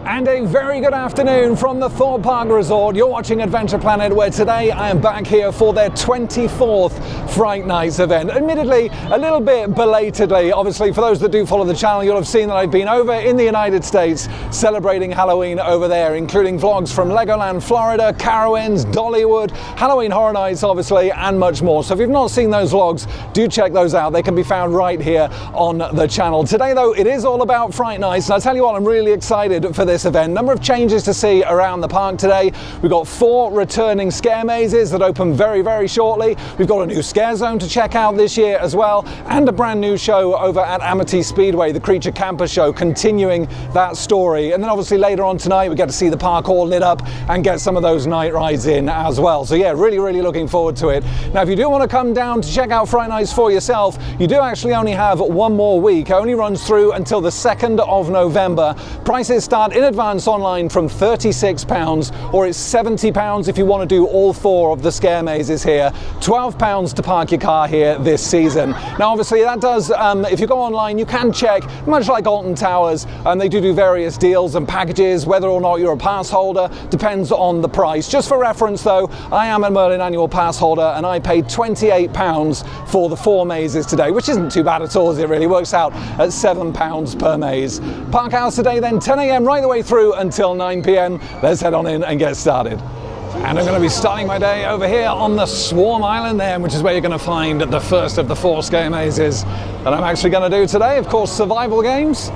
And a very good afternoon from the Thorpe Park Resort. You're watching Adventure Planet, where today I am back here for their 24th Fright Nights event. Admittedly, a little bit belatedly. Obviously, for those that do follow the channel, you'll have seen that I've been over in the United States celebrating Halloween over there, including vlogs from Legoland, Florida, Carowinds, Dollywood, Halloween Horror Nights, obviously, and much more. So if you've not seen those vlogs, do check those out. They can be found right here on the channel. Today, though, it is all about Fright Nights, and I'll tell you what, I'm really excited for this event. Number of changes to see around the park today. We've got 4 returning scare mazes that open very, very shortly. We've got a new scare zone to check out this year as well, and a brand new show over at Amity Speedway, the Creature Camper show, continuing that story. And then obviously later on tonight, we get to see the park all lit up and get some of those night rides in as well. So yeah, really, really looking forward to it. Now, if you do want to come down to check out Fright Nights for yourself, you do actually only have one more week. It only runs through until the 2nd of November. Prices start in advance online from £36, or it's £70 if you want to do all 4 of the scare mazes here, £12 to park your car here this season. Now obviously that does, if you go online, you can check, much like Alton Towers, and they do various deals and packages. Whether or not you're a pass holder depends on the price. Just for reference though, I am a Merlin annual pass holder, and I paid £28 for the 4 mazes today, which isn't too bad at all, as it really works out at £7 per maze. Park hours today then 10 AM right the way through until 9 PM. Let's head on in and get started. And I'm going to be starting my day over here on the Swarm Island there, which is where you're going to find the first of the 4 scare mazes that I'm actually going to do today. Of course, survival games,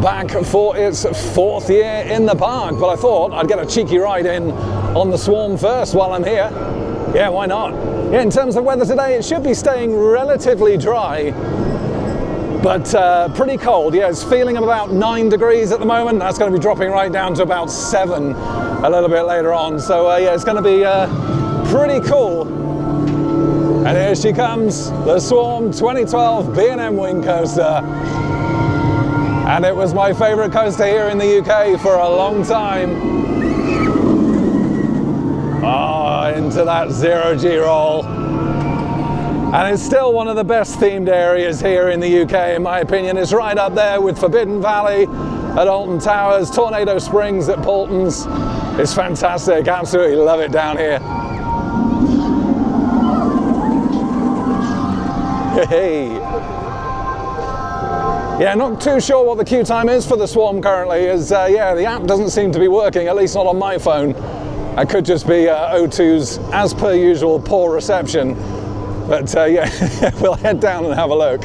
back for its 4th year in the park, but I thought I'd get a cheeky ride in on the Swarm first while I'm here. Yeah, why not? Yeah, in terms of weather today, it should be staying relatively dry, but pretty cold. Yeah, it's feeling about 9 degrees at the moment. That's going to be dropping right down to about 7 a little bit later on. So yeah, it's going to be pretty cool. And here she comes, the Swarm 2012 B&M Wing Coaster. And it was my favourite coaster here in the UK for a long time. Oh, into that zero-G roll. And it's still one of the best themed areas here in the UK, in my opinion. It's right up there with Forbidden Valley at Alton Towers, Tornado Springs at Paulton's. It's fantastic, absolutely love it down here. Hey. Yeah, not too sure what the queue time is for the Swarm currently, as yeah, the app doesn't seem to be working, at least not on my phone. It could just be O2's, as per usual, poor reception. But yeah, we'll head down and have a look.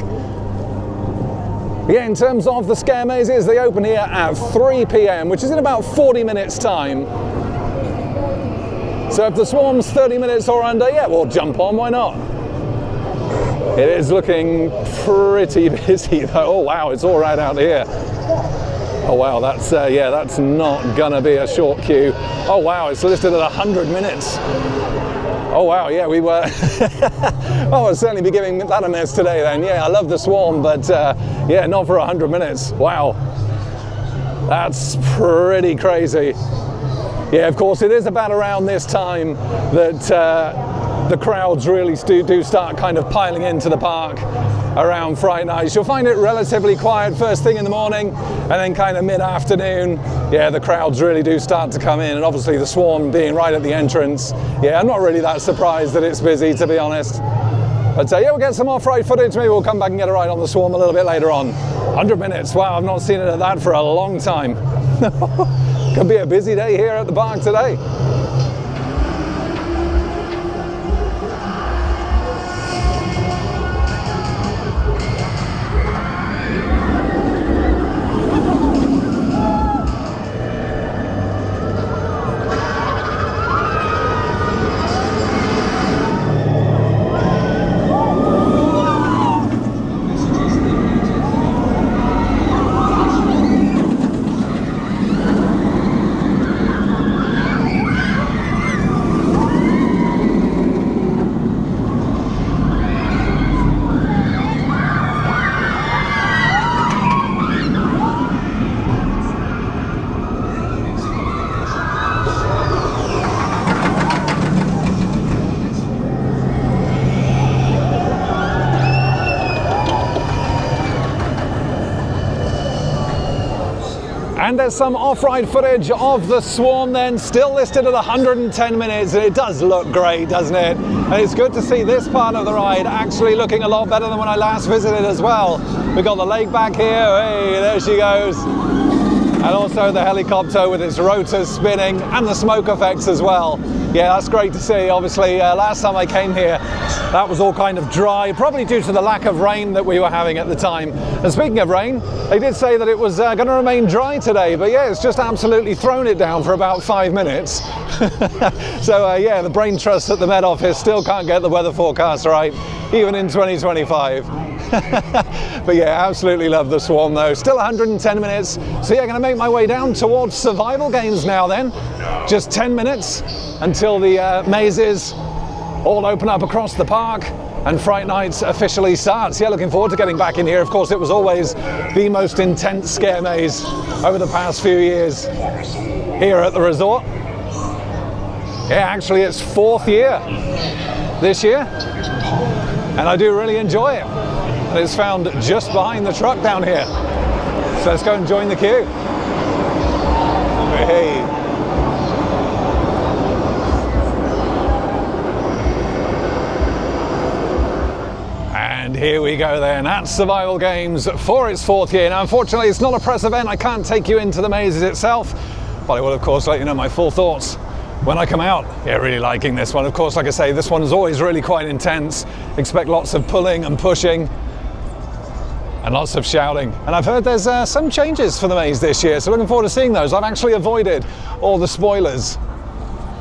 Yeah, in terms of the scare mazes, they open here at 3 PM, which is in about 40 minutes time. So if the Swarm's 30 minutes or under, yeah, we'll jump on, why not? It is looking pretty busy though. Oh wow, it's all right out here. Oh wow, that's yeah, that's not gonna be a short queue. Oh wow, it's listed at 100 minutes. Oh wow, yeah, we were, well, I'll certainly be giving that a miss today then. Yeah, I love the Swarm, but yeah, not for 100 minutes. Wow, that's pretty crazy. Yeah, of course, it is about around this time that the crowds really do start kind of piling into the park around Fright Nights. You'll find it relatively quiet first thing in the morning, and then kind of mid-afternoon, yeah, the crowds really do start to come in, and obviously the Swarm being right at the entrance, yeah, I'm not really that surprised that it's busy, to be honest. But yeah, we'll get some off-ride footage. Maybe we'll come back and get a ride on the Swarm a little bit later on. 100 minutes, wow, I've not seen it at that for a long time. Could be a busy day here at the park today. And there's some off-ride footage of the Swarm then, still listed at 110 minutes, and it does look great, doesn't it? And it's good to see this part of the ride actually looking a lot better than when I last visited as well. We've got the lake back here, hey, there she goes. And also the helicopter with its rotors spinning and the smoke effects as well. Yeah, that's great to see. Obviously, last time I came here, that was all kind of dry, probably due to the lack of rain that we were having at the time. And speaking of rain, they did say that it was going to remain dry today, but yeah, it's just absolutely thrown it down for about 5 minutes. So yeah, the brain trust at the Met Office still can't get the weather forecast right, even in 2025. But yeah, absolutely love the Swarm though. Still 110 minutes. So yeah, going to make my way down towards survival games now then. Just 10 minutes until the mazes all open up across the park and Fright Nights officially starts. Yeah, looking forward to getting back in here. Of course, it was always the most intense scare maze over the past few years here at the resort. Yeah, actually it's 4th year this year, and I do really enjoy it. And it's found just behind the truck down here. So let's go and join the queue. Hey. And here we go then, at Survival Games for its 4th year. Now unfortunately it's not a press event, I can't take you into the mazes itself, but I will of course let you know my full thoughts when I come out. Yeah, really liking this one. Of course, like I say, this one is always really quite intense. Expect lots of pulling and pushing and lots of shouting. And I've heard there's some changes for the maze this year, so looking forward to seeing those. I've actually avoided all the spoilers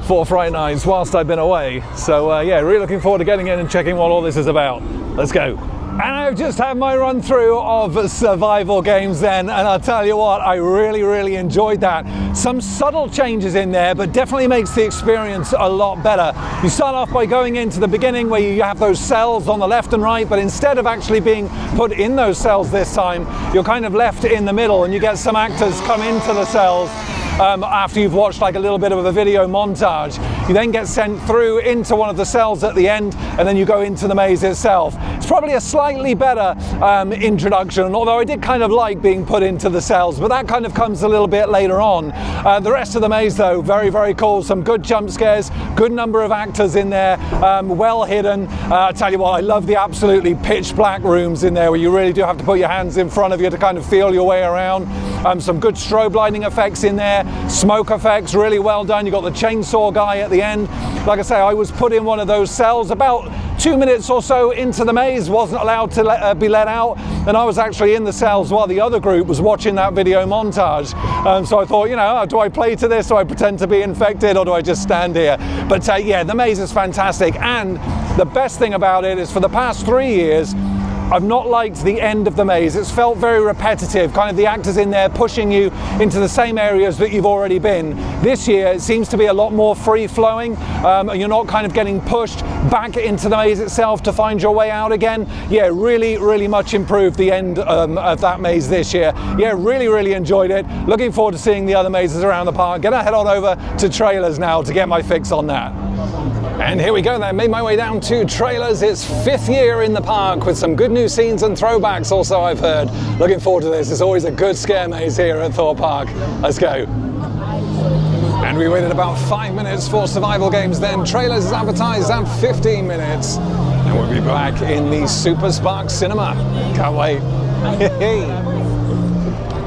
for Fright Nights whilst I've been away. So yeah, really looking forward to getting in and checking what all this is about. Let's go. And I've just had my run through of survival games then, and I'll tell you what, I really enjoyed that. Some subtle changes in there, but definitely makes the experience a lot better. You start off by going into the beginning where you have those cells on the left and right, but instead of actually being put in those cells this time, you're kind of left in the middle, and you get some actors come into the cells after you've watched like a little bit of a video montage. You then get sent through into one of the cells at the end, and then you go into the maze itself. It's probably a slightly better introduction, although I did kind of like being put into the cells, but that kind of comes a little bit later on. The rest of the maze though, very cool. Some good jump scares, good number of actors in there, well hidden. I tell you what, I love the absolutely pitch black rooms in there where you really do have to put your hands in front of you to kind of feel your way around. Some good strobe lighting effects in there, smoke effects, really well done. You got the chainsaw guy at the end. Like I say, I was put in one of those cells about 2 minutes or so into the maze, wasn't allowed to be let out, and I was actually in the cells while the other group was watching that video montage. So I thought, you know, do I play to this? Do I pretend to be infected, or do I just stand here? But yeah, the maze is fantastic, and the best thing about it is for the past 3 years, I've not liked the end of the maze. It's felt very repetitive, kind of the actors in there pushing you into the same areas that you've already been. This year it seems to be a lot more free-flowing. You're not kind of getting pushed back into the maze itself to find your way out again. Yeah, really much improved the end of that maze this year. Yeah, really enjoyed it. Looking forward to seeing the other mazes around the park. Gonna head on over to trailers now to get my fix on that. And here we go then, made my way down to trailers. It's 5th year in the park with some good new scenes and throwbacks also, I've heard. Looking forward to this. It's always a good scare maze here at Thorpe Park. Let's go. And we waited about 5 minutes for survival games then. Trailers is advertised at 15 minutes. And we'll be back in the Super Spark Cinema. Can't wait.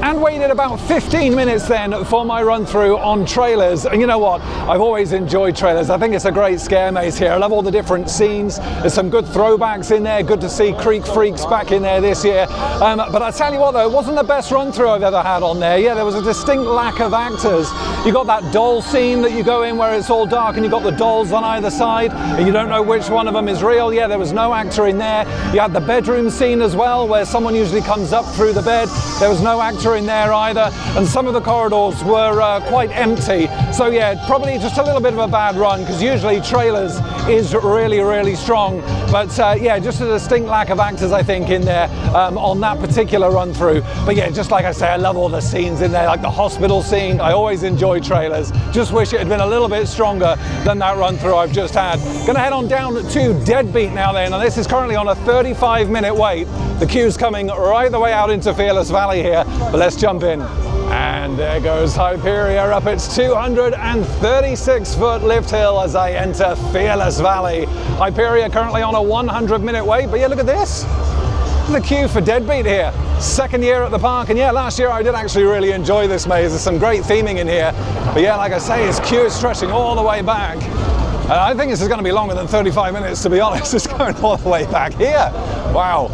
And waited about 15 minutes then for my run through on trailers. And you know what? I've always enjoyed trailers. I think it's a great scare maze here. I love all the different scenes. There's some good throwbacks in there. Good to see Creek Freaks back in there this year. But I tell you what though, it wasn't the best run through I've ever had on there. Yeah, there was a distinct lack of actors. You got that doll scene that you go in where it's all dark and you got the dolls on either side and you don't know which one of them is real. Yeah, there was no actor in there. You had the bedroom scene as well where someone usually comes up through the bed. There was no actor in there either, and some of the corridors were quite empty. So yeah, probably just a little bit of a bad run, because usually trailers is really strong, but yeah, just a distinct lack of actors I think in there on that particular run through. But yeah, just like I say, I love all the scenes in there, like the hospital scene. I always enjoy trailers, just wish it had been a little bit stronger than that run through I've just had. Gonna head on down to Deadbeat now then, and this is currently on a 35-minute wait. The queue's coming right the way out into Fearless Valley here, but let's jump in. And there goes Hyperia up its 236-foot lift hill as I enter Fearless Valley. Hyperia currently on a 100-minute wait, but yeah, look at this. The queue for Deadbeat here. Second year at the park, and yeah, last year I did actually really enjoy this maze. There's some great theming in here. But yeah, like I say, its queue is stretching all the way back. And I think this is going to be longer than 35 minutes, to be honest. It's going all the way back here. Wow.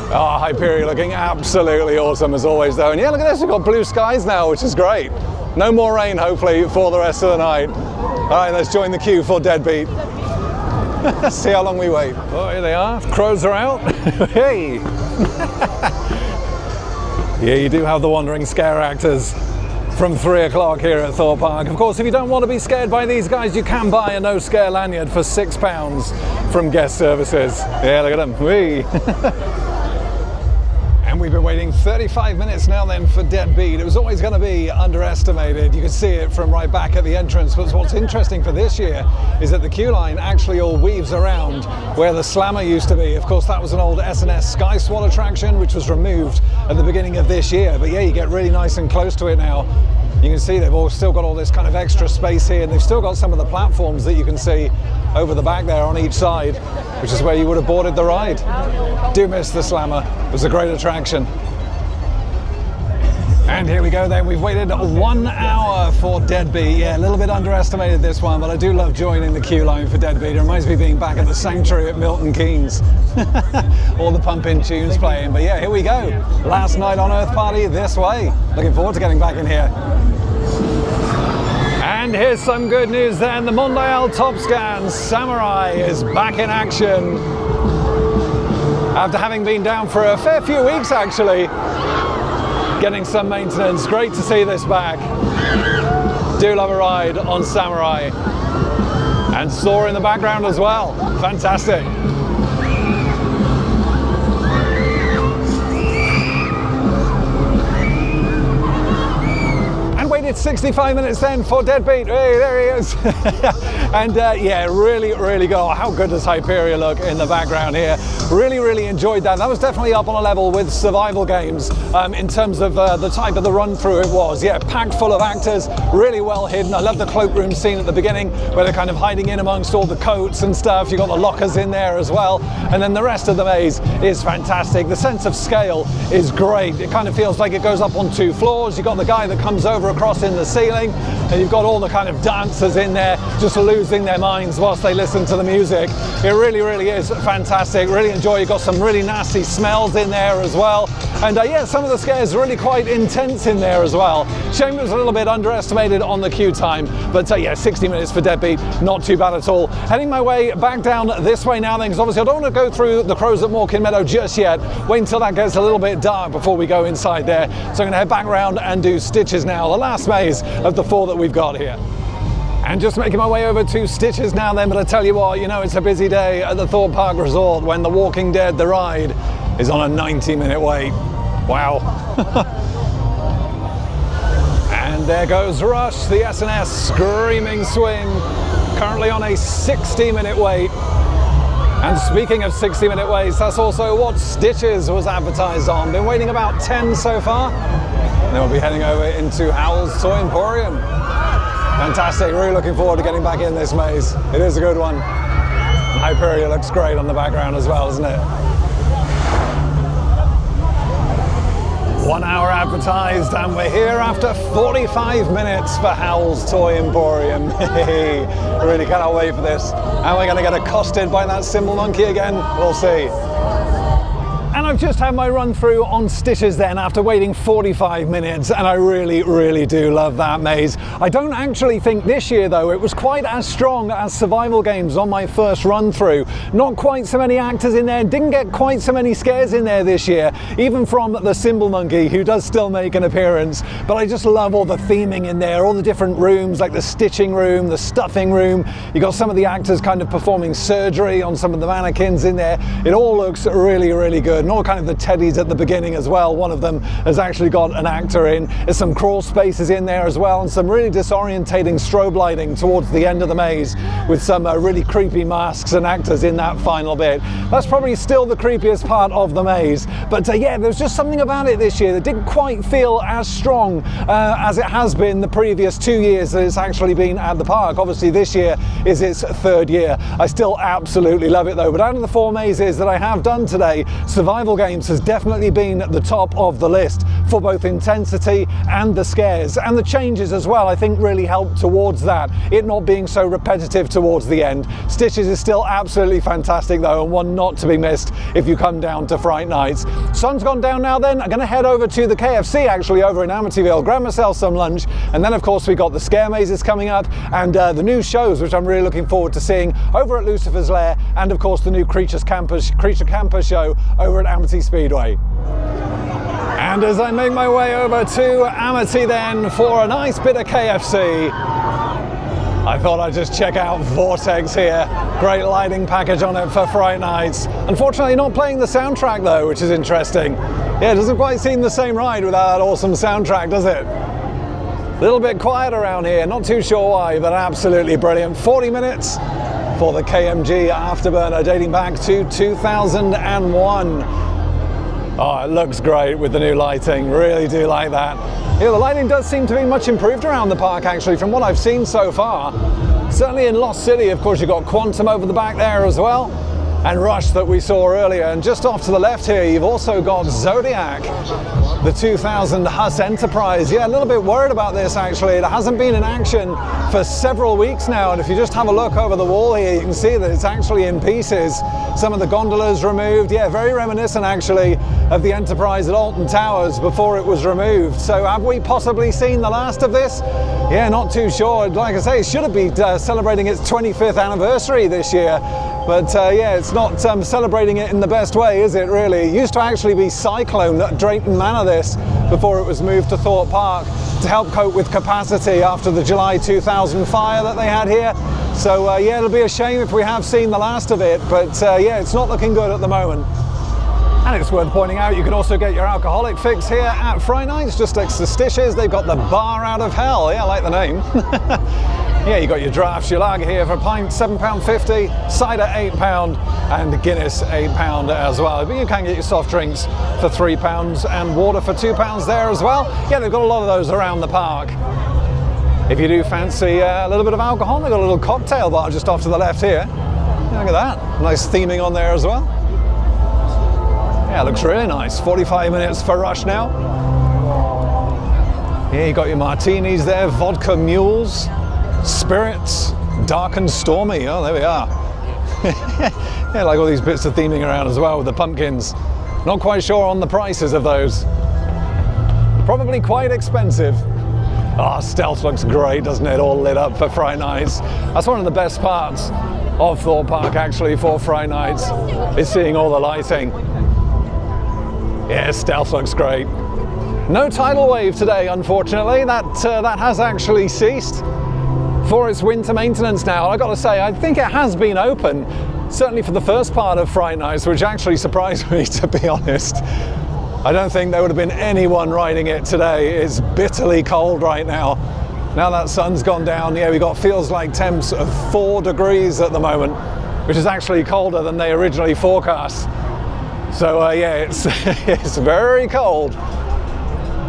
Oh, Hyperia looking absolutely awesome as always though. And yeah, look at this, we've got blue skies now, which is great. No more rain, hopefully, for the rest of the night. All right, let's join the queue for Deadbeat. See how long we wait. Oh, here they are. Crows are out. Hey. Yeah, you do have the wandering scare actors from 3 o'clock here at Thorpe Park. Of course, if you don't want to be scared by these guys, you can buy a no scare lanyard for £6 from guest services. Yeah, look at them. Whee. And we've been waiting 35 minutes now then for Deadbeat. It was always going to be underestimated. You could see it from right back at the entrance. But what's interesting for this year is that the queue line actually all weaves around where the Slammer used to be. Of course, that was an old S&S Sky Swat attraction, which was removed at the beginning of this year. But yeah, you get really nice and close to it now. You can see they've all still got all this kind of extra space here, and they've still got some of the platforms that you can see over the back there on each side, which is where you would have boarded the ride. Do miss the Slammer. It was a great attraction. And here we go then, we've waited 1 hour for Deadbeat. Yeah, a little bit underestimated this one, but I do love joining the queue line for Deadbeat. It reminds me of being back at the Sanctuary at Milton Keynes. All the pump-in tunes playing, but yeah, here we go. Last night on Earth party this way. Looking forward to getting back in here. And here's some good news then, the Mondial Top Scan Samurai is back in action. After having been down for a fair few weeks actually, getting some maintenance. Great to see this back. Do love a ride on Samurai. And Saw in the background as well. Fantastic. And waited 65 minutes then for Deadbeat. Hey, there he is. And yeah, really good. Oh, how good does Hyperia look in the background here? Really enjoyed that. That was definitely up on a level with survival games in terms of the type of the run through it was. Yeah, packed full of actors, really well hidden. I love the cloakroom scene at the beginning where they're kind of hiding in amongst all the coats and stuff. You've got the lockers in there as well. And then the rest of the maze is fantastic. The sense of scale is great. It kind of feels like it goes up on 2 floors. You've got the guy that comes over across in the ceiling, and you've got all the kind of dancers in there just losing their minds whilst they listen to the music. It really is fantastic. Really enjoy. You've got some really nasty smells in there as well. And yeah, some of the scares are really quite intense in there as well. Shame it was a little bit underestimated on the queue time, but yeah, 60 minutes for Deadbeat, not too bad at all. Heading my way back down this way now then, because obviously I don't want to go through the crows at Mawkin Meadow just yet. Wait until that gets a little bit dark before we go inside there. So I'm going to head back around and do Stitches now, the last maze of the 4 that we've got here. And just making my way over to Stitches now then, but I tell you what, you know, it's a busy day at the Thorpe Park Resort when The Walking Dead, the ride, is on a 90-minute wait. Wow. And there goes Rush, the S&S Screaming Swing, currently on a 60-minute wait. And speaking of 60-minute waits, that's also what Stitches was advertised on. Been waiting about 10 so far. And then we'll be heading over into Howl's Toy Emporium. Fantastic, really looking forward to getting back in this maze. It is a good one. And Hyperia looks great on the background as well, doesn't it? 1 hour advertised, and we're here after 45 minutes for Howl's Toy Emporium. Really cannot wait for this. And we're going to get accosted by that symbol monkey again. We'll see. And I've just had my run through on Stitches then after waiting 45 minutes, and I really do love that maze. I don't actually think this year though it was quite as strong as survival games on my first run through. Not quite so many actors in there, didn't get quite so many scares in there this year, even from the Symbol Monkey, who does still make an appearance. But I just love all the theming in there, all the different rooms, like the stitching room, the stuffing room. You got some of the actors kind of performing surgery on some of the mannequins in there. It all looks really good. and all kind of the teddies at the beginning as well. One of them has actually got an actor in. There's some crawl spaces in there as well, and some really disorientating strobe lighting towards the end of the maze with some really creepy masks and actors in that final bit. That's probably still the creepiest part of the maze, but yeah, there's just something about it this year that didn't quite feel as strong as it has been the previous 2 years that it's actually been at the park. Obviously this year is its third year. I still absolutely love it though, but out of the 4 mazes that I have done today, Survival Games has definitely been at the top of the list for both intensity and the scares, and the changes as well I think really helped towards that, it not being so repetitive towards the end. Stitches is still absolutely fantastic though, and one not to be missed if you come down to Fright Nights. Sun's gone down now then, I'm going to head over to the KFC actually over in Amityville, grab myself some lunch, and then of course we got the scare mazes coming up, and the new shows which I'm really looking forward to seeing over at Lucifer's Lair, and of course the new Creature Camper show over at Amity Speedway. And as I make my way over to Amity then for a nice bit of KFC, I thought I'd just check out Vortex here. Great lighting package on it for Fright Nights. Unfortunately not playing the soundtrack though, which is interesting. Yeah, it doesn't quite seem the same ride without that awesome soundtrack, does it? A little bit quiet around here, not too sure why, but absolutely brilliant. 40 minutes for the KMG Afterburner dating back to 2001. Oh, it looks great with the new lighting, really do like that. Yeah, the lighting does seem to be much improved around the park actually from what I've seen so far. Certainly in Lost City, of course, you've got Quantum over the back there as well, and Rush that we saw earlier. And just off to the left here, you've also got Zodiac, the 2000 Huss Enterprise. Yeah, a little bit worried about this actually. It hasn't been in action for several weeks now, and if you just have a look over the wall here, you can see that it's actually in pieces. Some of the gondolas removed. Yeah, very reminiscent actually of the Enterprise at Alton Towers before it was removed. So have we possibly seen the last of this? Yeah, not too sure. Like I say, it should have been celebrating its 25th anniversary this year. But yeah, it's not celebrating it in the best way, is it really? It used to actually be Cyclone at Drayton Manor this, before it was moved to Thorpe Park to help cope with capacity after the July 2000 fire that they had here. So yeah, it'll be a shame if we have seen the last of it, but yeah, it's not looking good at the moment. And it's worth pointing out, you can also get your alcoholic fix here at Fright Nights, just next to Stitches. They've got the Bar Out of Hell. Yeah, I like the name. Yeah, you got your drafts, your lager here for a pint, £7.50, cider £8, and Guinness £8 as well. But you can get your soft drinks for £3 and water for £2 there as well. Yeah, they've got a lot of those around the park. If you do fancy a little bit of alcohol, they've got a little cocktail bar just off to the left here. Yeah, look at that, nice theming on there as well. Yeah, looks really nice. 45 minutes for Rush now. Yeah, you got your martinis there, vodka mules, spirits, dark and stormy. Oh, there we are. Yeah, like all these bits of theming around as well with the pumpkins. Not quite sure on the prices of those. Probably quite expensive. Ah, Stealth looks great, doesn't it? All lit up for Fright Nights. That's one of the best parts of Thorpe Park actually for Fright Nights, is seeing all the lighting. Yeah, Stealth looks great. No tidal wave today, unfortunately. That has actually ceased for its winter maintenance now. I got to say, I think it has been open, certainly for the first part of Fright Nights, which actually surprised me, to be honest. I don't think there would have been anyone riding it today. It's bitterly cold right now. Now that sun's gone down, yeah, we got feels like temps of 4 degrees at the moment, which is actually colder than they originally forecast. So yeah, it's very cold,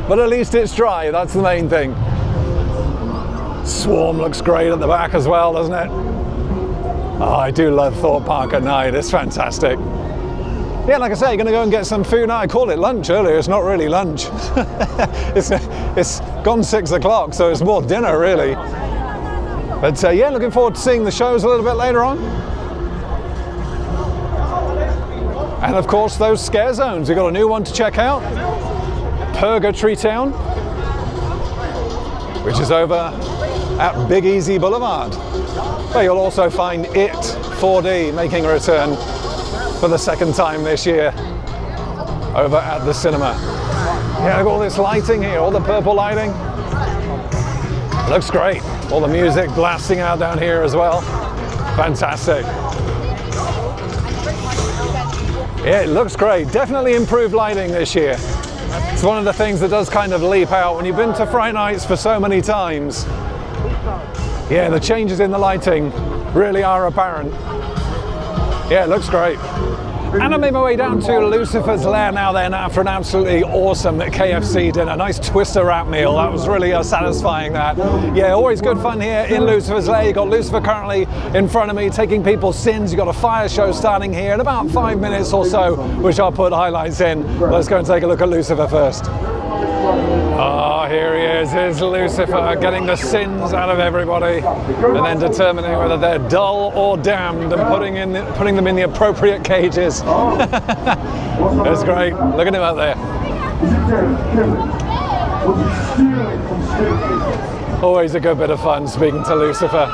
but at least it's dry. That's the main thing. Swarm looks great at the back as well, doesn't it? Oh, I do love Thorpe Park at night. It's fantastic. Yeah, like I say, you're going to go and get some food. Now, I called it lunch earlier. It's not really lunch. It's gone 6 o'clock, so it's more dinner really. But yeah, looking forward to seeing the shows a little bit later on. And of course, those scare zones. We've got a new one to check out. Purgatory Town, which is over at Big Easy Boulevard. But you'll also find It 4D making a return for the 2nd time this year over at the cinema. Yeah, look at all this lighting here, all the purple lighting. It looks great. All the music blasting out down here as well. Fantastic. Yeah, it looks great. Definitely improved lighting this year. It's one of the things that does kind of leap out when you've been to Fright Nights for so many times. Yeah, the changes in the lighting really are apparent. Yeah, it looks great. And I made my way down to Lucifer's Lair now then after an absolutely awesome KFC dinner. Nice twister wrap meal. That was really satisfying, that. Yeah, always good fun here in Lucifer's Lair. You've got Lucifer currently in front of me taking people's sins. You've got a fire show starting here in about 5 minutes or so, which I'll put highlights in. Let's go and take a look at Lucifer first. Oh, here he is. Here's Lucifer getting the sins out of everybody and then determining whether they're dull or damned and putting them in the appropriate cages. That's great. Look at him out there. Always a good bit of fun speaking to Lucifer.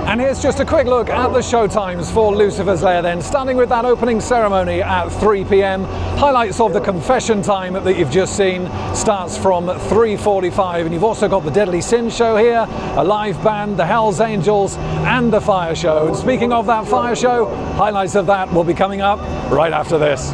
And here's just a quick look at the show times for Lucifer's Lair then, starting with that opening ceremony at 3 p.m. Highlights of the confession time that you've just seen starts from 3:45, and you've also got the Deadly Sin show here, a live band, the Hell's Angels, and the fire show. And speaking of that fire show, highlights of that will be coming up right after this.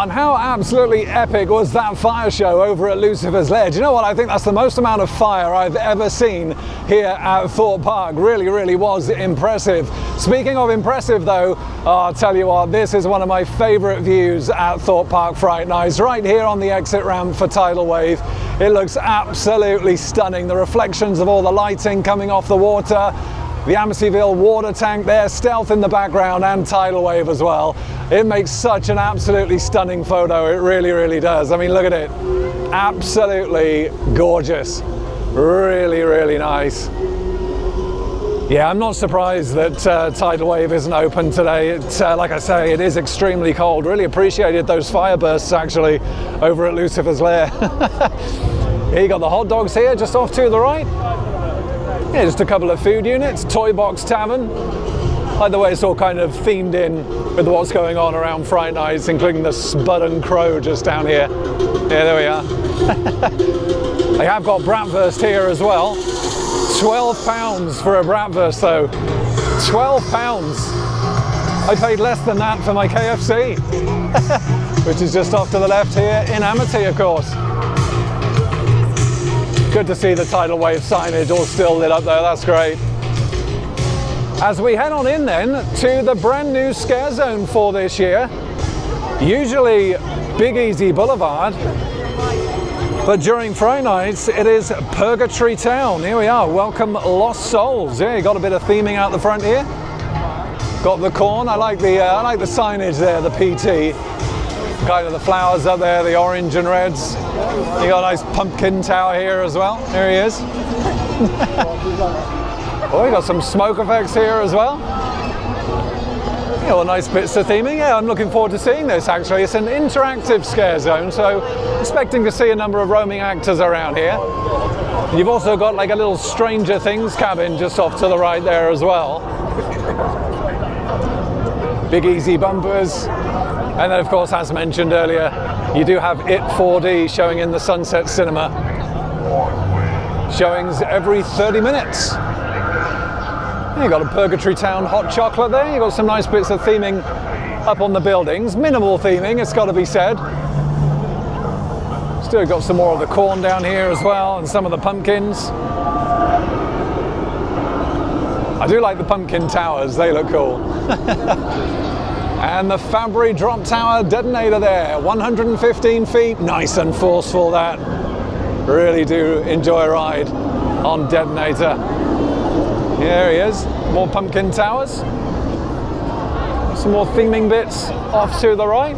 And how absolutely epic was that fire show over at Lucifer's Lair? Do you know what? I think that's the most amount of fire I've ever seen here at Thorpe Park. Really was impressive. Speaking of impressive though, I'll tell you what, this is one of my favourite views at Thorpe Park Fright Nights, right here on the exit ramp for Tidal Wave. It looks absolutely stunning. The reflections of all the lighting coming off the water, the Amityville water tank there, stealth in the background, and Tidal Wave as well. It makes such an absolutely stunning photo. It really does. I mean, look at it. Absolutely gorgeous. Really nice. Yeah, I'm not surprised that Tidal Wave isn't open today. It's, like I say, it is extremely cold. Really appreciated those fire bursts actually over at Lucifer's Lair. Here you got the hot dogs here, just off to the right. Yeah, just a couple of food units, Toy Box Tavern. Like the way it's all kind of themed in with what's going on around Fright Nights, including the Spud and Crow just down here. Yeah, there we are. They have got bratwurst here as well. £12 for a bratwurst though. £12. I paid less than that for my KFC, which is just off to the left here in Amity, of course. Good to see the Tidal Wave signage all still lit up there, that's great. As we head on in then to the brand new scare zone for this year, usually Big Easy Boulevard, but during Fright Nights it is Purgatory Town. Here we are, welcome Lost Souls. Yeah, you got a bit of theming out the front here. Got the corn, I like the signage there, the PT. Kind of the flowers up there, the orange and reds. You got a nice pumpkin tower here as well. There he is. Oh, we got some smoke effects here as well. Yeah, well, nice bits of theming. Yeah, I'm looking forward to seeing this actually. It's an interactive scare zone, so expecting to see a number of roaming actors around here. You've also got like a little Stranger Things cabin just off to the right there as well. Big Easy bumpers. And then of course, as mentioned earlier, You do have It 4D showing in the Sunset Cinema. Showings every 30 minutes. You got a Purgatory Town hot chocolate there. You got some nice bits of theming up on the buildings. Minimal theming, it's got to be said. Still got some more of the corn down here as well, and some of the pumpkins. I do like the pumpkin towers, they look cool. And the Fabry drop tower detonator there, 115 feet, nice and forceful that. Really do enjoy a ride on Detonator. Here he is, more pumpkin towers. Some more theming bits off to the right.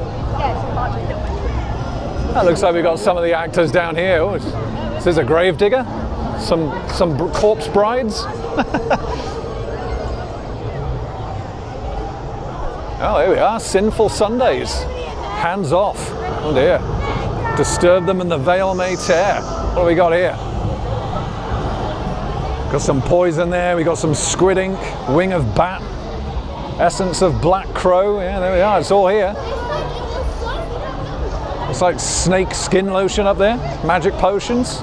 That looks like we've got some of the actors down here. Oh, this is a grave digger. Some corpse brides. Oh, here we are, Sinful Sundays. Hands off. Oh dear. Disturb them and the veil may tear. What do we got here? Got some poison there, we got some squid ink, wing of bat, essence of black crow. Yeah, there we are, it's all here. It's like snake skin lotion up there, magic potions.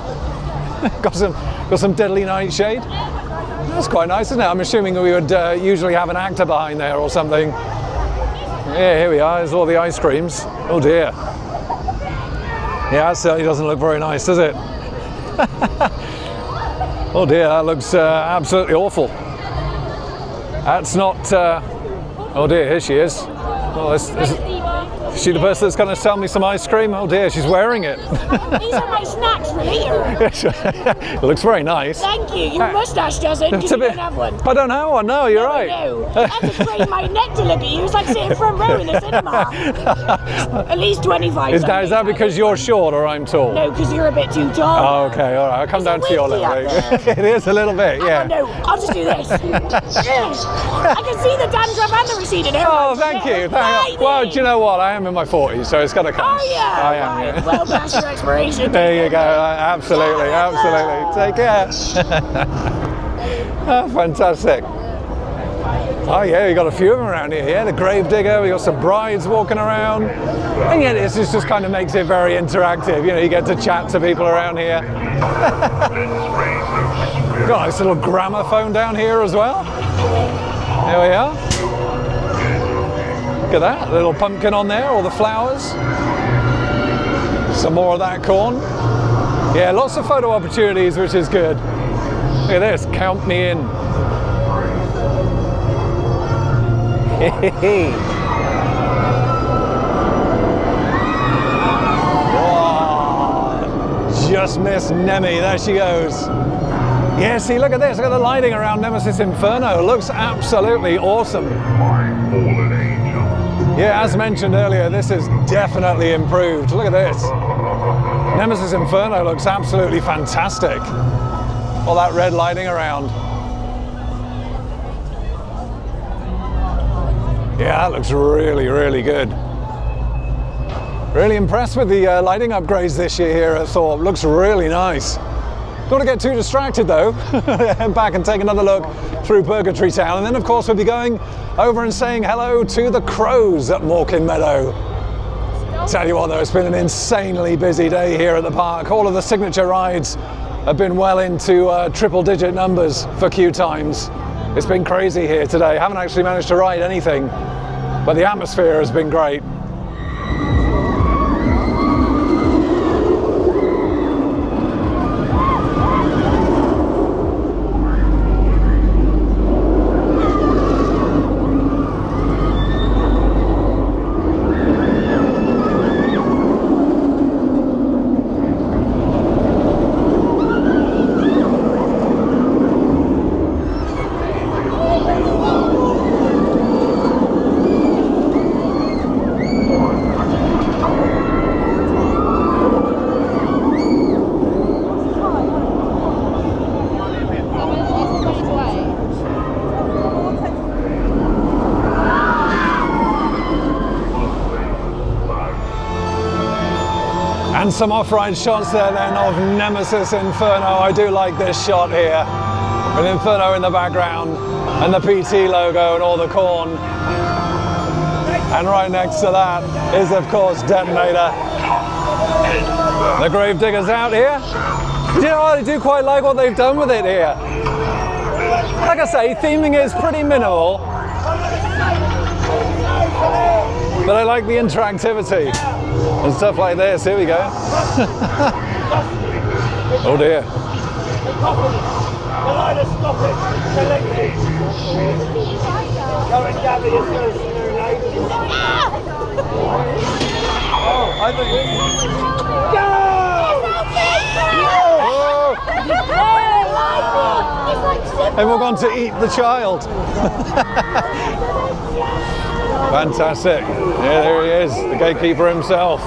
got some deadly nightshade. That's quite nice, isn't it? I'm assuming we would usually have an actor behind there or something. Yeah, here we are, there's all the ice creams. Oh dear. Yeah, that certainly doesn't look very nice, does it? Oh dear, that looks absolutely awful. That's not... oh dear, here she is. Oh, is she the person that's going to sell me some ice cream? Oh dear, she's wearing it. These are my snacks for later. It looks very nice. Thank you. Your moustache doesn't, because you don't have one. I don't have one, no, you're right. No, I have to crane my neck to look at you. It's like sitting front row in the cinema. At least 25. Is that because you're short or I'm tall? No, because you're a bit too tall. Oh, okay, all right. I'll come down to your level. It is a little bit, yeah. No, I'll just do this. I can see the dandruff and the receding hair. Oh, thank you. Well, do you know what? I am in my 40s, so it's got to come. Oh, yeah. I am, right. yeah. Well past your expiration. There you go. Absolutely, absolutely. Take care. Oh, fantastic. Oh yeah, we got a few of them around here. Yeah, the grave digger. We got some brides walking around, and yeah, this just kind of makes it very interactive. You know, you get to chat to people around here. Got a nice little gramophone down here as well. There we are. Look at that, a little pumpkin on there, all the flowers. Some more of that corn. Yeah, lots of photo opportunities, which is good. Look at this, count me in. Whoa. Just missed Nemi, there she goes. Yeah, see, look at this, look at the lighting around Nemesis Inferno. Looks absolutely awesome. Yeah, as mentioned earlier, this is definitely improved. Look at this. Nemesis Inferno looks absolutely fantastic. All that red lighting around. Yeah, that looks really, really good. Really impressed with the lighting upgrades this year here at Thorpe. Looks really nice. Don't want to get too distracted though. Head back and take another look through Purgatory Town. And then of course we'll be going over and saying hello to the crows at Mawkin Meadow. Tell you what though, it's been an insanely busy day here at the park. All of the signature rides have been well into triple digit numbers for queue times. It's been crazy here today. Haven't actually managed to ride anything, but the atmosphere has been great. And some off-ride shots there then of Nemesis Inferno. I do like this shot here. With Inferno in the background and the PT logo and all the corn. And right next to that is of course Detonator. The Gravedigger's out here. You know, I do quite like what they've done with it here. Like I say, theming is pretty minimal, but I like the interactivity and stuff like this. Here we go. Oh dear. And we're going to eat the child. Fantastic. Yeah, there he is, the gatekeeper himself.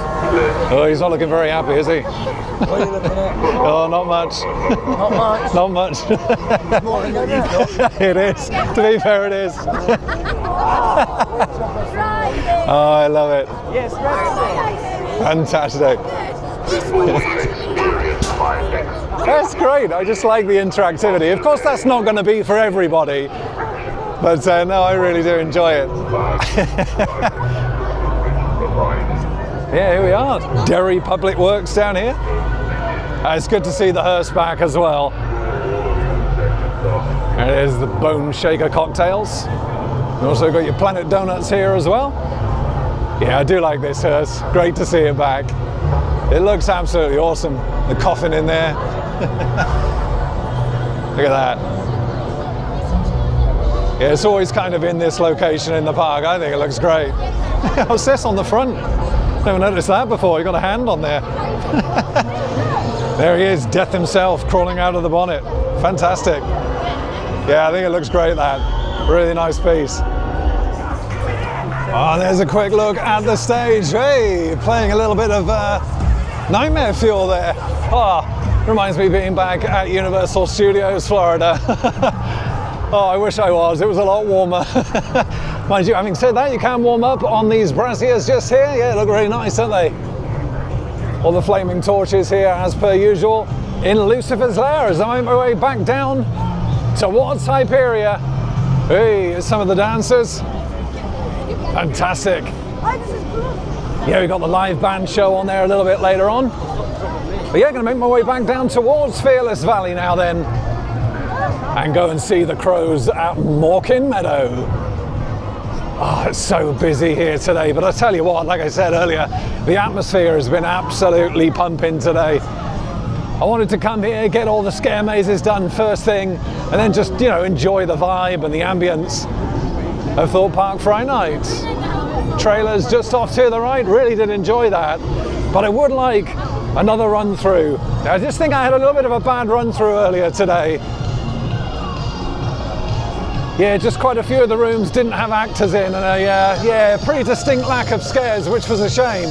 Oh, he's not looking very happy, is he? What are you looking at? Oh, not much. Not much. Not much. It's more than you've got. It is. To be fair, it is. Oh, I love it. Yes, Fantastic. That's great. I just like the interactivity. Of course, that's not going to be for everybody, but no, I really do enjoy it. Yeah, here we are. Derry Public Works down here. It's good to see the hearse back as well. And there's the Bone Shaker cocktails. You also got your Planet Donuts here as well. Yeah, I do like this hearse. Great to see it back. It looks absolutely awesome. The coffin in there. Look at that. Yeah, it's always kind of in this location in the park. I think it looks great. What's this on the front? Never noticed that before. You got a hand on there. There he is, Death himself, crawling out of the bonnet. Fantastic. Yeah, I think it looks great, that. Really nice piece. Oh, there's a quick look at the stage. Hey, playing a little bit of Nightmare Fuel there. Oh, reminds me of being back at Universal Studios, Florida. Oh, I wish I was. It was a lot warmer. Mind you, having said that, you can warm up on these braziers just here. Yeah, they look really nice, don't they? All the flaming torches here, as per usual, in Lucifer's Lair, as I make my way back down towards Hyperia. Hey, here's some of the dancers. Fantastic. Yeah, we got the live band show on there a little bit later on. But yeah, gonna make my way back down towards Fearless Valley now then, and go and see the crows at Mawkin Meadow. Oh, it's so busy here today, but I tell you what, like I said earlier, the atmosphere has been absolutely pumping today. I wanted to come here, get all the scare mazes done first thing, and then just, you know, enjoy the vibe and the ambience of Thorpe Park Fright Nights. Trailers just off to the right, really did enjoy that, but I would like another run through. I just think I had a little bit of a bad run through earlier today. Yeah, just quite a few of the rooms didn't have actors in, and a pretty distinct lack of scares, which was a shame.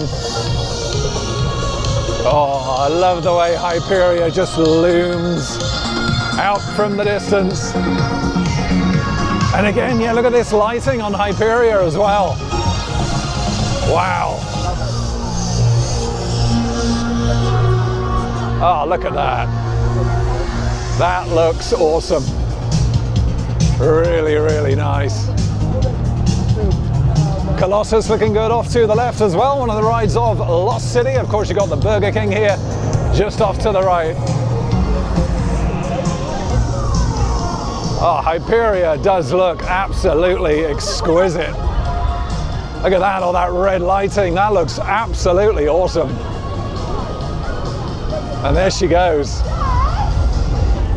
Oh, I love the way Hyperia just looms out from the distance. And again, yeah, look at this lighting on Hyperia as well. Wow. Oh, look at that. That looks awesome. Really, really nice. Colossus looking good off to the left as well. One of the rides of Lost City. Of course, you got the Burger King here, just off to the right. Oh, Hyperia does look absolutely exquisite. Look at that, all that red lighting. That looks absolutely awesome. And there she goes.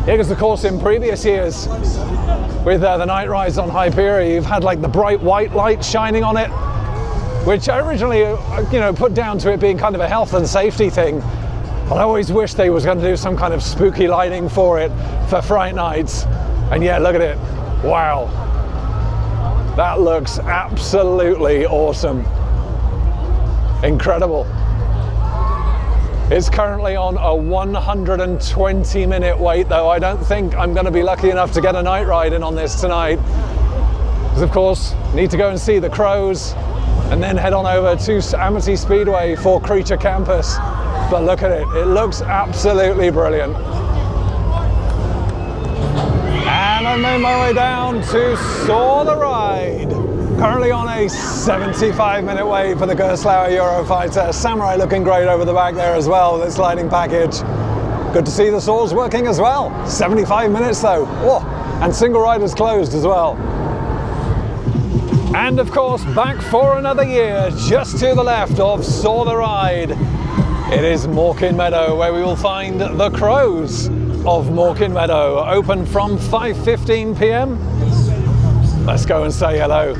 Here goes, of course, in previous years, with the night rides on Hyperia, you've had like the bright white light shining on it, which I originally, you know, put down to it being kind of a health and safety thing. But I always wished they was going to do some kind of spooky lighting for it for Fright Nights. And yeah, look at it. Wow. That looks absolutely awesome. Incredible. It's currently on a 120-minute wait, though. I don't think I'm going to be lucky enough to get a night ride in on this tonight. Because, of course, need to go and see the crows and then head on over to Amity Speedway for Creature Campus. But look at it. It looks absolutely brilliant. And I made my way down to Saw the Ride. Currently on a 75-minute wait for the Gerstlauer Eurofighter. Samurai looking great over the back there as well with its sliding package. Good to see the saws working as well. 75 minutes though. Oh, and single riders closed as well. And of course, back for another year, just to the left of Saw the Ride. It is Mawkin Meadow, where we will find the Crows of Mawkin Meadow, open from 5:15 p.m. Let's go and say hello.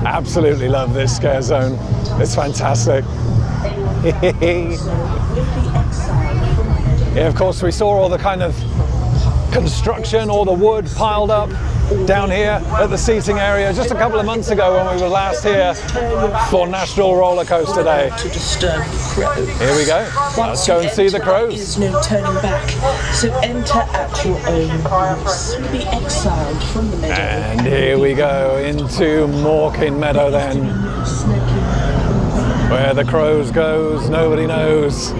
Absolutely love this scare zone. It's fantastic. Yeah, of course, we saw all the kind of construction, all the wood piled up down here at the seating area just a couple of months ago when we were last here for National Roller Coaster Day. To disturb the crow. Here we go. Let's go and see the crows. There is no turning back, so enter at your own risk. Be exiled from the meadow. And here we go into Mawkin Meadow then. Where the crows goes, nobody knows.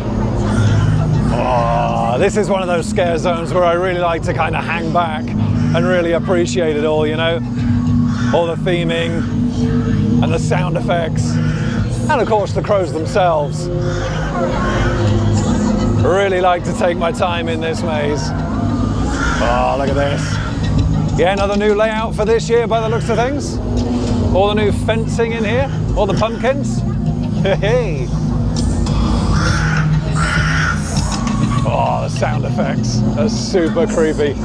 Oh, this is one of those scare zones where I really like to kind of hang back and really appreciate it all, you know? All the theming and the sound effects. And of course the crows themselves. Really like to take my time in this maze. Oh, look at this. Yeah, another new layout for this year by the looks of things. All the new fencing in here, all the pumpkins. Hey. Oh, the sound effects are super creepy.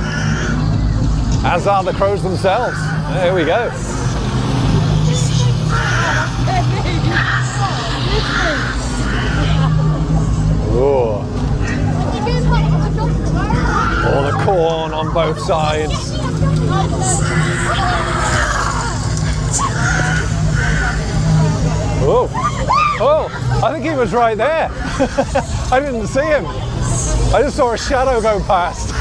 As are the crows themselves. There we go. Ooh. All the corn on both sides. Oh, oh, I think he was right there. I didn't see him. I just saw a shadow go past.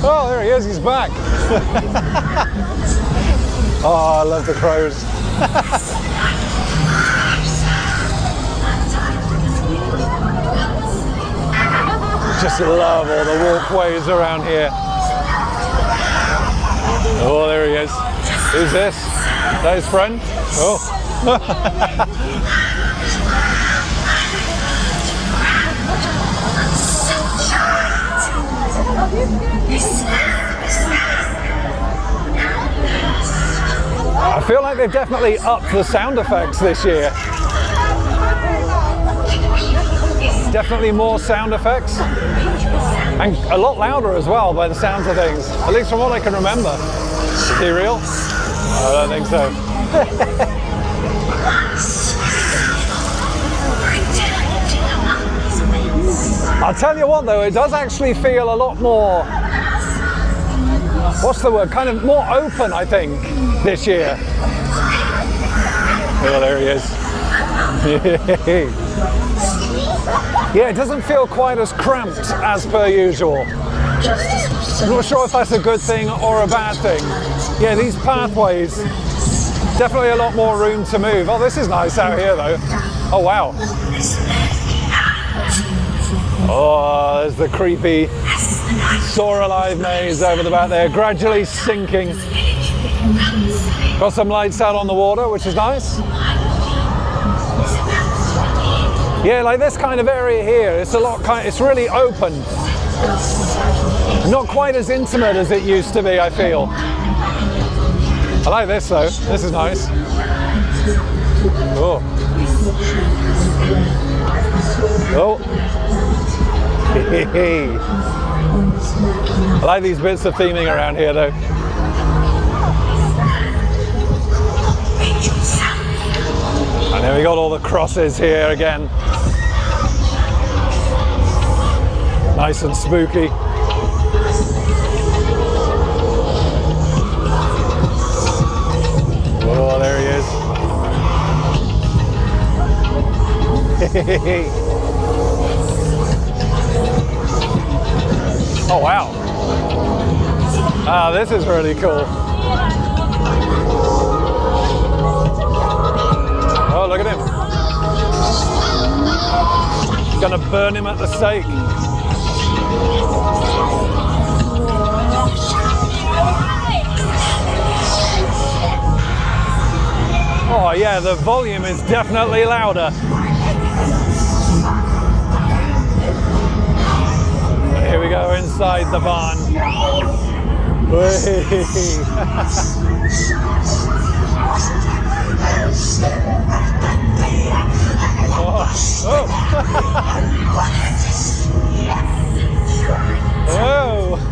Oh, there he is, he's back. Oh, I love the crows. Just love all the walkways around here. Oh, there he is. Who's this? Is that his friend? Oh. I feel like they've definitely upped the sound effects this year. Definitely more sound effects. And a lot louder as well by the sounds of things. At least from what I can remember. Is he real? I don't think so. I'll tell you what though, it does actually feel a lot more, what's the word, kind of more open, I think, this year. Oh, there he is. Yeah, it doesn't feel quite as cramped as per usual. I'm not sure if that's a good thing or a bad thing. Yeah, these pathways, definitely a lot more room to move. Oh, this is nice out here though. Oh, wow. Oh, there's the creepy Saw Alive maze over the back there, gradually sinking. Got some lights out on the water, which is nice. Yeah, like this kind of area here, it's it's really open. Not quite as intimate as it used to be, I feel. I like this though, this is nice. Oh. Oh. I like these bits of theming around here though. And then we got all the crosses here again. Nice and spooky. Oh, there he is. Oh, wow. Ah, this is really cool. Oh, look at him. Gonna burn him at the stake. Oh yeah, the volume is definitely louder. Here we go inside the barn. Oh. Oh.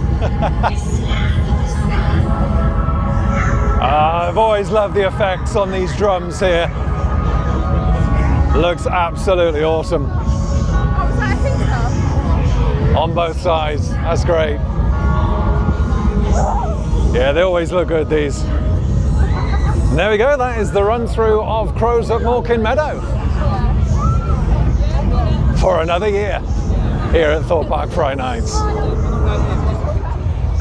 I've always loved the effects on these drums here. Looks absolutely awesome. Oh, was that a pizza? On both sides, that's great. Yeah, they always look good, these. And there we go, that is the run through of crows at Mawkin Meadow. For another year here at Thorpe Park Fright Nights.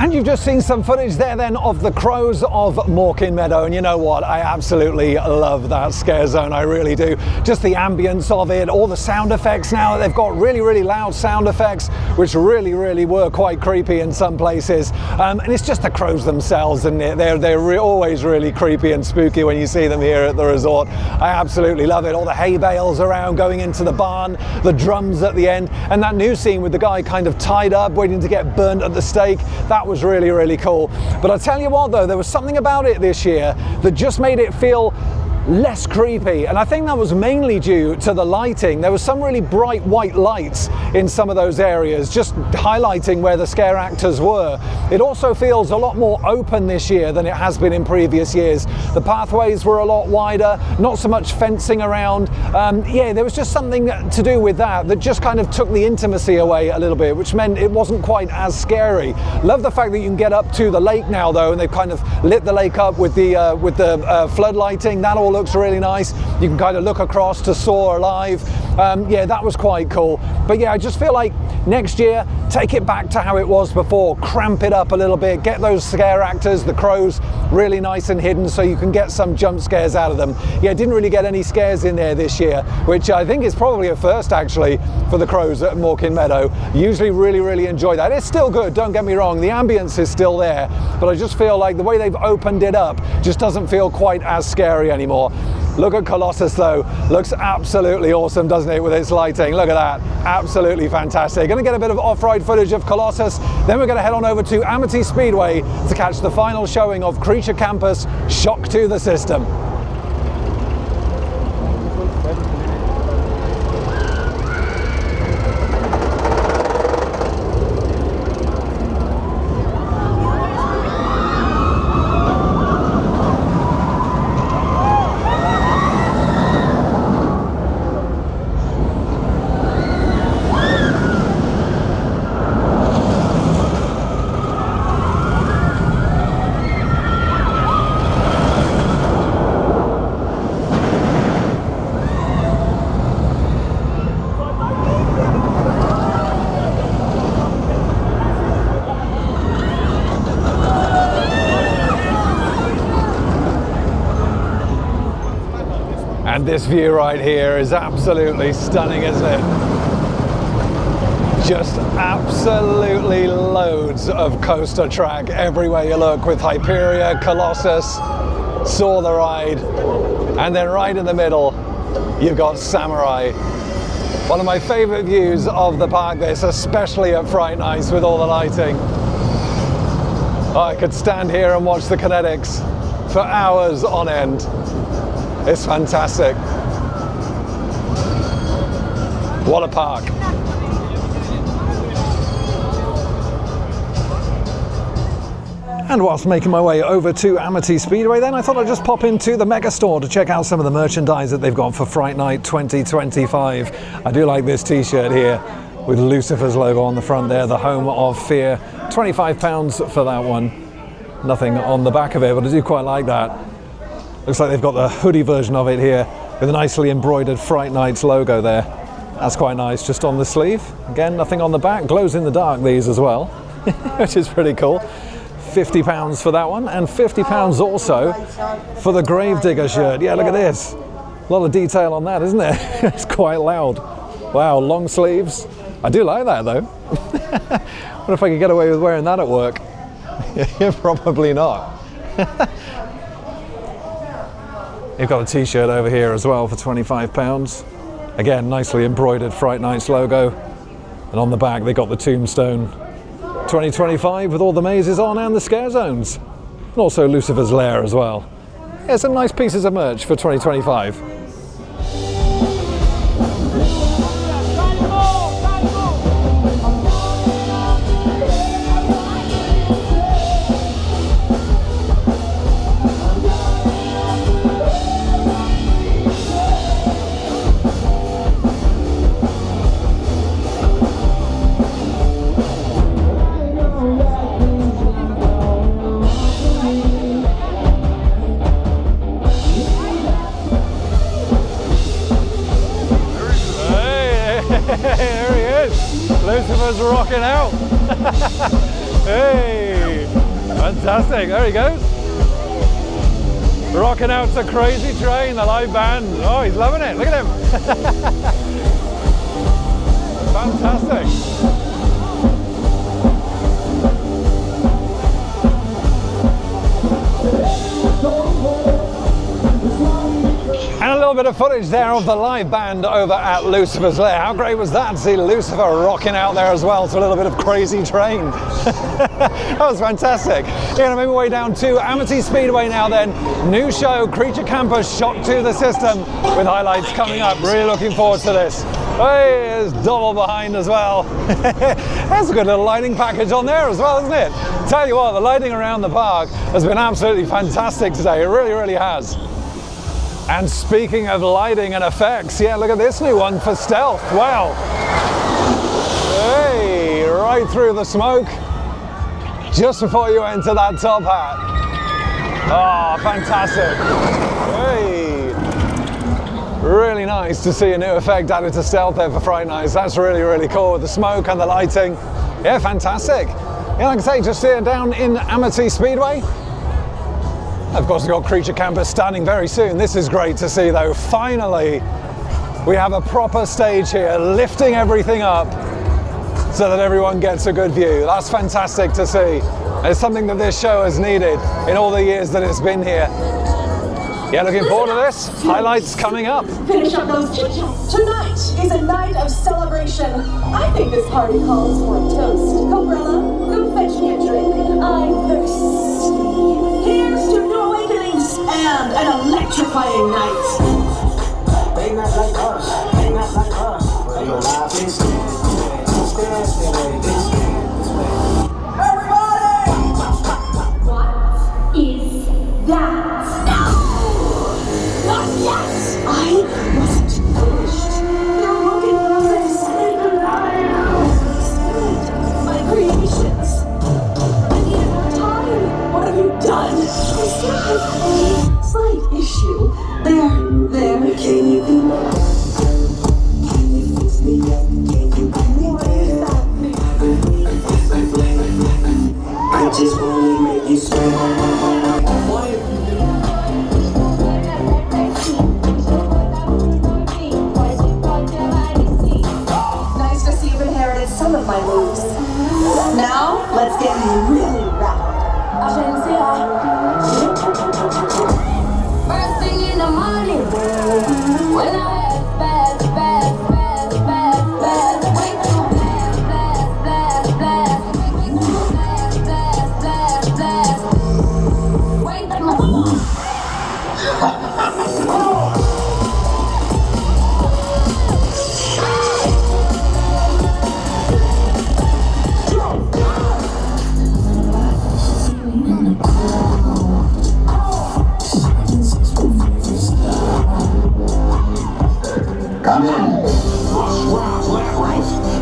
And you've just seen some footage there then of the crows of Mawkin Meadow, and you know what, I absolutely love that scare zone, I really do. Just the ambience of it, all the sound effects now, they've got really, really loud sound effects, which really, really were quite creepy in some places. And it's just the crows themselves, and they're always really creepy and spooky when you see them here at the resort. I absolutely love it. All the hay bales around going into the barn, the drums at the end, and that new scene with the guy kind of tied up, waiting to get burnt at the stake. That was really, really cool. But I'll tell you what though, there was something about it this year that just made it feel less creepy, and I think that was mainly due to the lighting. There was some really bright white lights in some of those areas, just highlighting where the scare actors were. It also feels a lot more open this year than it has been in previous years. The pathways were a lot wider, not so much fencing around. Yeah, there was just something to do with that just kind of took the intimacy away a little bit, which meant it wasn't quite as scary. Love the fact that you can get up to the lake now though, and they've kind of lit the lake up with the flood lighting. That all looks really nice. You can kind of look across to Saw Alive. Yeah, that was quite cool. But yeah, I just feel like next year, take it back to how it was before, cramp it up a little bit, get those scare actors, the crows, really nice and hidden so you can get some jump scares out of them. Yeah, didn't really get any scares in there this year, which I think is probably a first actually for the crows at Mawkin Meadow. Usually really, really enjoy that. It's still good, don't get me wrong, the ambience is still there, but I just feel like the way they've opened it up just doesn't feel quite as scary anymore. Look at Colossus though, looks absolutely awesome, doesn't it, with its lighting? Look at that, absolutely fantastic. Gonna get a bit of off-road footage of Colossus, then we're gonna head on over to Amity Speedway to catch the final showing of Creature Campus Shock to the System. And this view right here is absolutely stunning, isn't it? Just absolutely loads of coaster track everywhere you look, with Hyperia, Colossus, Saw the Ride, and then right in the middle you've got Samurai. One of my favorite views of the park, this, especially at Fright Nights with all the lighting. Oh, I could stand here and watch the kinetics for hours on end. It's fantastic. What a park. And whilst making my way over to Amity Speedway then, I thought I'd just pop into the Mega Store to check out some of the merchandise that they've got for Fright Night 2025. I do like this t-shirt here with Lucifer's logo on the front there, the Home of Fear. £25 for that one. Nothing on the back of it, but I do quite like that. Looks like they've got the hoodie version of it here with a nicely embroidered Fright Nights logo there. That's quite nice, just on the sleeve. Again, nothing on the back, glows in the dark these as well, which is pretty cool. £50 for that one, and £50 also for the Gravedigger shirt. Yeah, look at this. A lot of detail on that, isn't there? It's quite loud. Wow, long sleeves. I do like that though. What if I could get away with wearing that at work? Yeah, probably not. You've got a t-shirt over here as well for £25. Again, nicely embroidered Fright Nights logo. And on the back, they got the tombstone 2025 with all the mazes on and the scare zones. And also Lucifer's Lair as well. Yeah, some nice pieces of merch for 2025. There he is! Lucifer's rocking out! Hey! Fantastic, there he goes! Rocking out to Crazy Train, the live band. Oh, he's loving it, look at him! Fantastic! And a little bit of footage there of the live band over at Lucifer's Lair. How great was that to see Lucifer rocking out there as well to a little bit of Crazy Train. That was fantastic. We're going to make our way down to Amity Speedway now then. New show, Creature Campers Shock to the System, with highlights coming up. Really looking forward to this. Hey, there's Doddle behind as well. That's a good little lighting package on there as well, isn't it? Tell you what, the lighting around the park has been absolutely fantastic today. It really, really has. And speaking of lighting and effects, yeah, look at this new one for stealth. Wow. Hey, right through the smoke, just before you enter that top hat. Oh, fantastic. Hey. Really nice to see a new effect added to stealth there for Fright Nights. That's really, really cool with the smoke and the lighting. Yeah, fantastic. Yeah, like I say, just here down in Amity Speedway. Of course, we've got Creature Campers starting very soon. This is great to see, though. Finally, we have a proper stage here, lifting everything up so that everyone gets a good view. That's fantastic to see. It's something that this show has needed in all the years that it's been here. Yeah, looking forward to this. Highlights coming up. Finish up those chit-chats. Tonight is a night of celebration. I think this party calls for a toast. Cobrella, go fetch me a drink. I'm thirsty. Here's to new awakenings and an electrifying night. They not like us. They not like us. They go live and everybody! What is that? Not yet! I wasn't finished. Your broken brothers saved my creations. I need more time. What have you done? I still have a slight issue. There. Can you be more? Can you fix me up? Can you be more? I just wanna make you smile. Some of my moves. Now, let's get really rapid. First thing in the morning, when I have fast, wake up, wake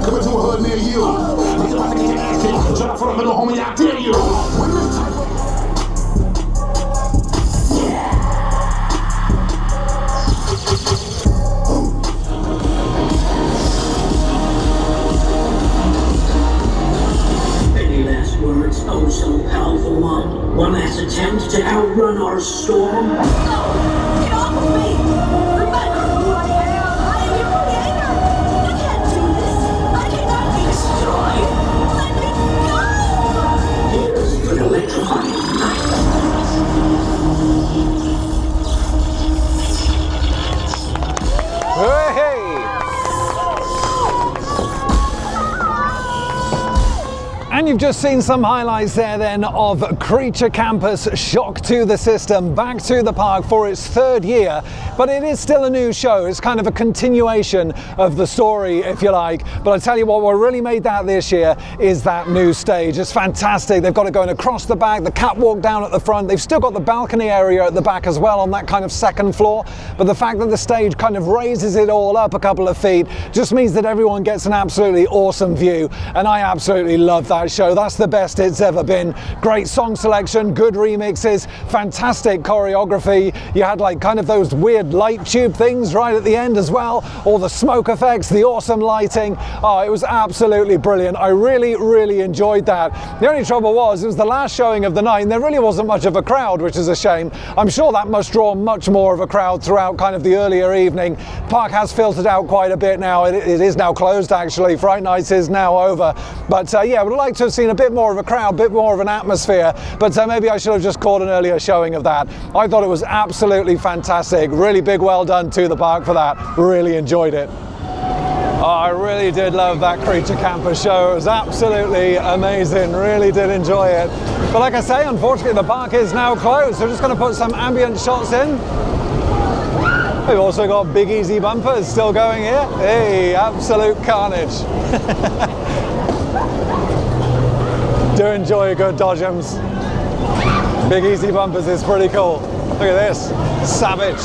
Coming to a hood near you. Niggas about to get your ass kicked. Shut up for a little homie, I dare you. When this type of Any last words, oh so powerful one? One last attempt to outrun our storm? No! Get off of me! Remember who I am! I am your creator! You can't do this! I cannot be destroyed! Let me go! Here's an electrifying night. You've just seen some highlights there then of Creature Campus Shock to the System back to the park for its third year, but it is still a new show. It's kind of a continuation of the story, if you like. But I tell you what really made that this year is that new stage. It's fantastic. They've got it going across the back, the catwalk down at the front. They've still got the balcony area at the back as well on that kind of second floor. But the fact that the stage kind of raises it all up a couple of feet just means that everyone gets an absolutely awesome view. And I absolutely love that show. That's the best it's ever been. Great song selection, good remixes, fantastic choreography. You had like kind of those weird light tube things right at the end as well. All the smoke effects, the awesome lighting. Oh, it was absolutely brilliant. I really enjoyed that. The only trouble was it was the last showing of the night and there really wasn't much of a crowd, which is a shame. I'm sure that must draw much more of a crowd throughout kind of the earlier evening. Park has filtered out quite a bit now. It is now closed actually. Fright Nights is now over. But yeah, I would like to have seen a bit more of a crowd, a bit more of an atmosphere, but maybe I should have just caught an earlier showing of that. I thought it was absolutely fantastic. Really big well done to the park for that. Really enjoyed it. Oh, I really did love that Creature Campus show. It was absolutely amazing. Really did enjoy it. But like I say, unfortunately the park is now closed. So we're just going to put some ambient shots in. We've also got big easy bumpers still going here. Hey, absolute carnage. Do enjoy a good dodgems. Big easy bumpers is pretty cool. Look at this, savage.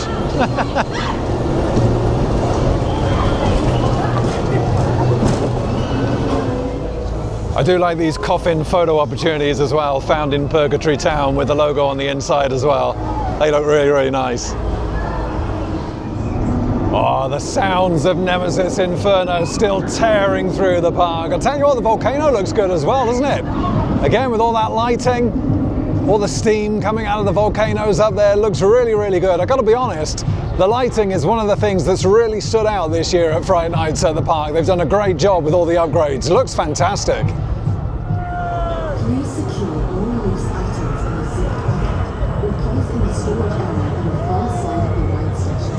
I do like these coffin photo opportunities as well, found in Purgatory Town with the logo on the inside as well. They look really nice. Oh, the sounds of Nemesis Inferno still tearing through the park. I'll tell you what, the volcano looks good as well, doesn't it? Again, with all that lighting, all the steam coming out of the volcanoes up there, looks really good. I gotta be honest, the lighting is one of the things that's really stood out this year at Fright Nights at the park. They've done a great job with all the upgrades. It looks fantastic. Please secure all loose items in a zip bag or place in the storage area on the far side of the ride section.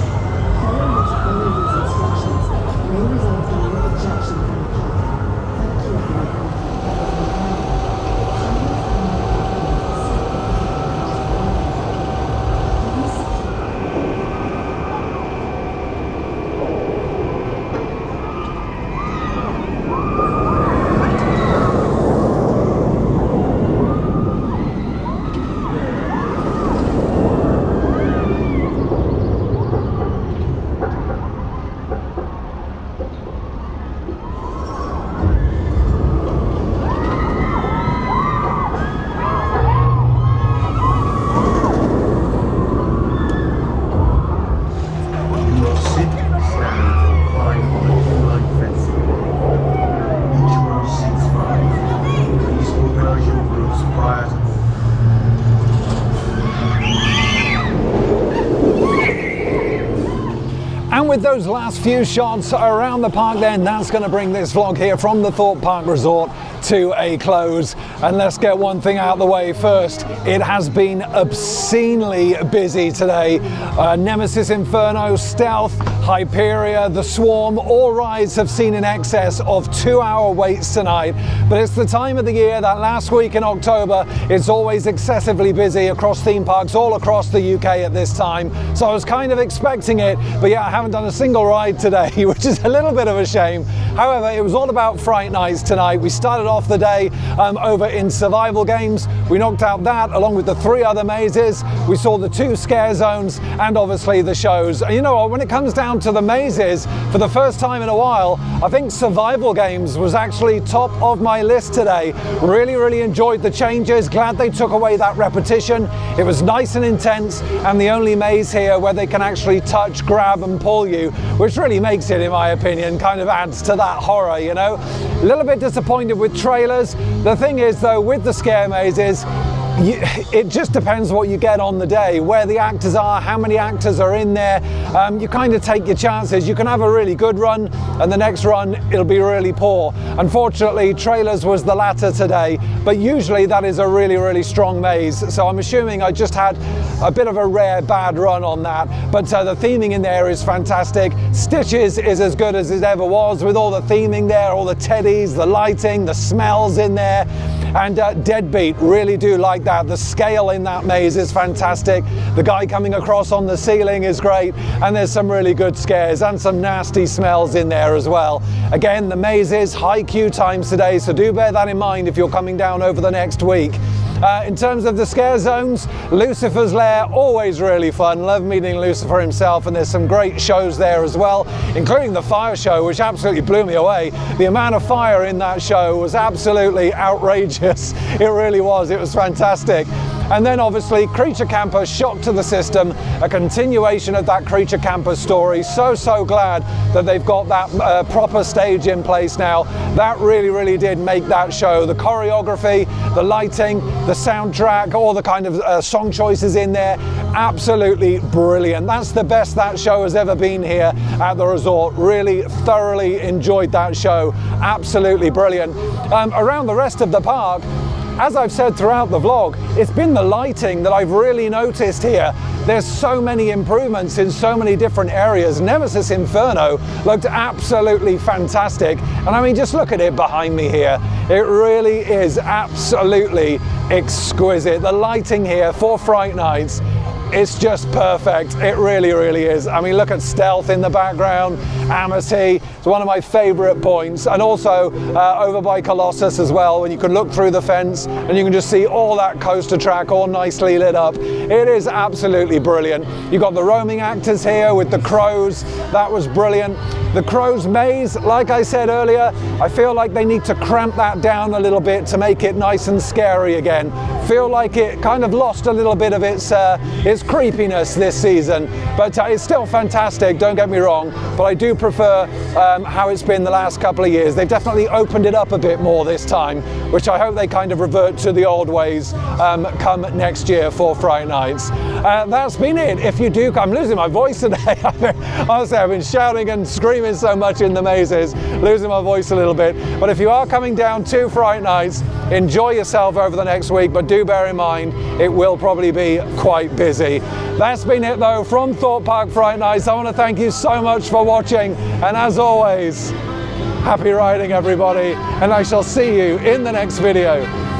Failing to follow these instructions may result in an ejection from the park. Thank you for your help. With those last few shots around the park then, that's going to bring this vlog here from the Thorpe Park Resort to a close. And let's get one thing out of the way first. It has been obscenely busy today. Nemesis Inferno, Stealth, Hyperia, The Swarm, all rides have seen in excess of 2-hour waits tonight. But it's the time of the year, that last week in October, it's always excessively busy across theme parks all across the UK at this time. So I was kind of expecting it, but yeah, I haven't done a single ride today, which is a little bit of a shame. However, it was all about Fright Nights tonight. We started off the day over in survival games. We knocked out that along with the 3 other mazes. We saw the 2 scare zones and obviously the shows. And you know what, when it comes down to the mazes, for the first time in a while, I think survival games was actually top of my list today. Really enjoyed the changes. Glad they took away that repetition. It was nice and intense, and the only maze here where they can actually touch, grab and pull you, which really makes it, in my opinion, kind of adds to that horror, you know. A little bit disappointed with trailers. The thing is though, with the scare mazes, it just depends what you get on the day, where the actors are, how many actors are in there. You kind of take your chances. You can have a really good run and the next run it'll be really poor. Unfortunately, trailers was the latter today, but usually that is a really strong maze. So I'm assuming I just had a bit of a rare bad run on that. but the theming in there is fantastic. Stitches is as good as it ever was, with all the theming there, all the teddies, the lighting, the smells in there. And Deadbeat, really do like that. The scale in that maze is fantastic. The guy coming across on the ceiling is great, and there's some really good scares and some nasty smells in there as well. Again, the maze is high queue times today, so do bear that in mind if you're coming down over the next week. In terms of the scare zones, Lucifer's Lair, always really fun. Love meeting Lucifer himself, and there's some great shows there as well, including the fire show, which absolutely blew me away. The amount of fire in that show was absolutely outrageous. It really was. It was fantastic. And then obviously Creature Camper, Shock to the System, a continuation of that Creature Camper story. So glad that they've got that proper stage in place now. That really did make that show. The choreography, the lighting, the soundtrack, all the kind of song choices in there, absolutely brilliant. That's the best that show has ever been here at the resort. Really thoroughly enjoyed that show. Absolutely brilliant. Around the rest of the park, as I've said throughout the vlog, it's been the lighting that I've really noticed here. There's so many improvements in so many different areas. Nemesis Inferno looked absolutely fantastic. And I mean, just look at it behind me here. It really is absolutely exquisite. The lighting here for Fright Nights, it's just perfect. It really is. I mean, look at Stealth in the background, Amity. It's one of my favorite points. And also over by Colossus as well, when you can look through the fence and you can just see all that coaster track all nicely lit up. It is absolutely brilliant. You've got the roaming actors here with the crows. That was brilliant. The Crow's Maze, like I said earlier, I feel like they need to cramp that down a little bit to make it nice and scary again. Feel like it kind of lost a little bit of its creepiness this season, but it's still fantastic, don't get me wrong, but I do prefer how it's been the last couple of years. They've definitely opened it up a bit more this time, which I hope they kind of revert to the old ways come next year for Fright Nights. That's been it. If you do, I'm losing my voice today. Honestly, I've been shouting and screaming so much in the mazes, losing my voice a little bit. But if you are coming down to Fright Nights, enjoy yourself over the next week, but do bear in mind it will probably be quite busy. That's been it though from Thorpe Park Fright Nights. I want to thank you so much for watching, and as always, happy riding everybody, and I shall see you in the next video.